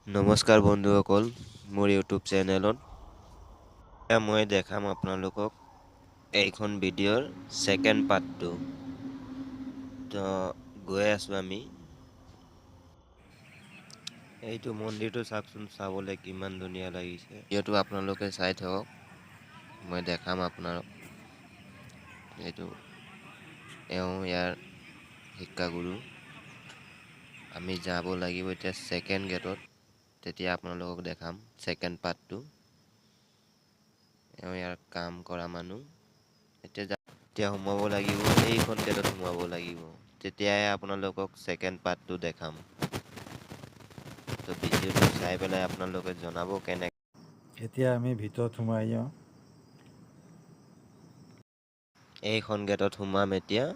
নমস্কাৰ বন্ধুসকল, মোৰ ইউটিউব চেনেলত মই দেখাম আপোনালোকক এইখন ভিডিঅ'ৰ ছেকেণ্ড পাৰ্টটো। তো গৈ আছোঁ আমি। এইটো মন্দিৰটো চাওকচোন, চাবলৈ কিমান ধুনীয়া লাগিছে। ভিডিঅ'টো আপোনালোকে চাই থাকক, মই দেখাম আপোনাক। এইটো ইয়াৰ শিক্ষাগুৰু। আমি যাব লাগিব এতিয়া ছেকেণ্ড গেটত, তেতিয়া আপোনালোকক দেখাম ছেকেণ্ড পাৰ্টটো। ইয়াৰ কাম কৰা মানুহ। এতিয়া সোমাব লাগিব, এইখন গেটত সোমাব লাগিব, তেতিয়াই আপোনালোকক ছেকেণ্ড পাৰ্টটো দেখাম। তো ভিডিঅ'টো চাই পেলাই আপোনালোকে জনাব কেনে। এতিয়া আমি ভিতৰত সোমাই যাওঁ। এইখন গেটত সোমাম এতিয়া।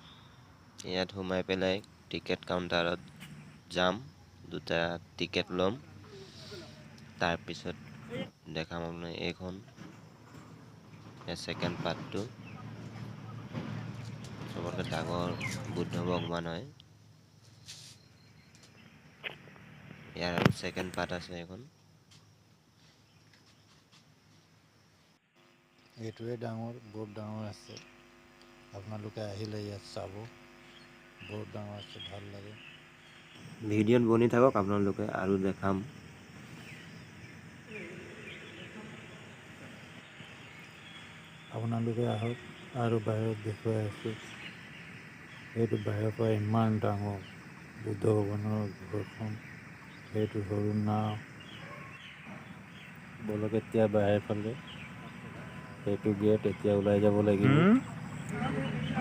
ইয়াত সোমাই পেলাই টিকেট কাউণ্টাৰত যাম, দুটা টিকেট ল'ম। তাৰপিছত দেখাম আপোনাৰ এইখন ছেকেণ্ড পাৰ্টটো। চবতকৈ ডাঙৰ বুদ্ধ ভগৱান হয়। ইয়াৰ আৰু ছেকেণ্ড পাৰ্ট আছে এখন। এইটোৱে ডাঙৰ, বহুত ডাঙৰ আছে। আপোনালোকে আহিলে ইয়াত চাব, বহুত ডাঙৰ আছে, ভাল লাগে। ভিডিঅ'ত বনি থাকক আপোনালোকে, আৰু দেখাম। আপোনালোকে আহক, আৰু বাহিৰত দেখুৱাই আছোঁ। এইটো বাহিৰৰ পৰা ইমান ডাঙৰ বুদ্ধ ভগৱানৰ ঘৰখন। সেইটো সৰু নাও। বলক এতিয়া বাহিৰ ফালে, সেইটো গেট, এতিয়া ওলাই যাব লাগিব।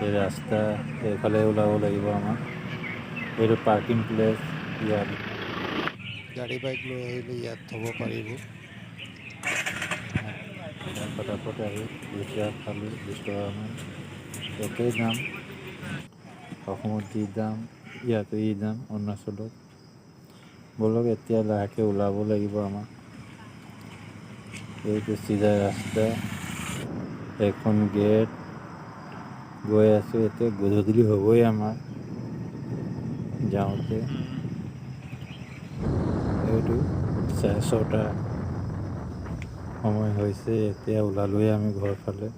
এই ৰাস্তা এইফালে ওলাব লাগিব আমাক। এইটো পাৰ্কিং প্লেচ। ইয়াত গাড়ী বাইক লৈ আহিলে ইয়াত থ'ব পাৰিব। ফটাফট আহি দুটা খালী 20 টকামান, একেই দাম। অসমত যি দাম ইয়াতো ই দাম, অৰুণাচলত। বলক এতিয়া লাহেকৈ ওলাব লাগিব আমাক। এইটো চিধা ৰাস্তা, এখন গেট। গৈ আছোঁ, এতিয়া গধূলি হ'বই আমাৰ যাওঁতে। এইটো 6:30 সময় হৈছে, এতিয়া ওলালোৱে আমি ঘৰ ফালে।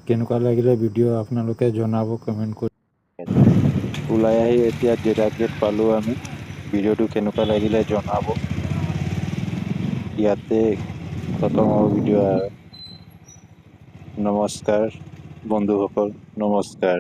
কেনেকুৱা লাগিলে ভিডিঅ' আপোনালোকে জনাব কমেণ্ট কৰি। ওলাই আহি এতিয়া জেগা গেট পালোঁ আমি। ভিডিঅ'টো কেনেকুৱা লাগিলে জনাব। ইয়াতে খতম হ'ব ভিডিঅ'। আৰু নমস্কাৰ বন্ধুসকল, নমস্কাৰ।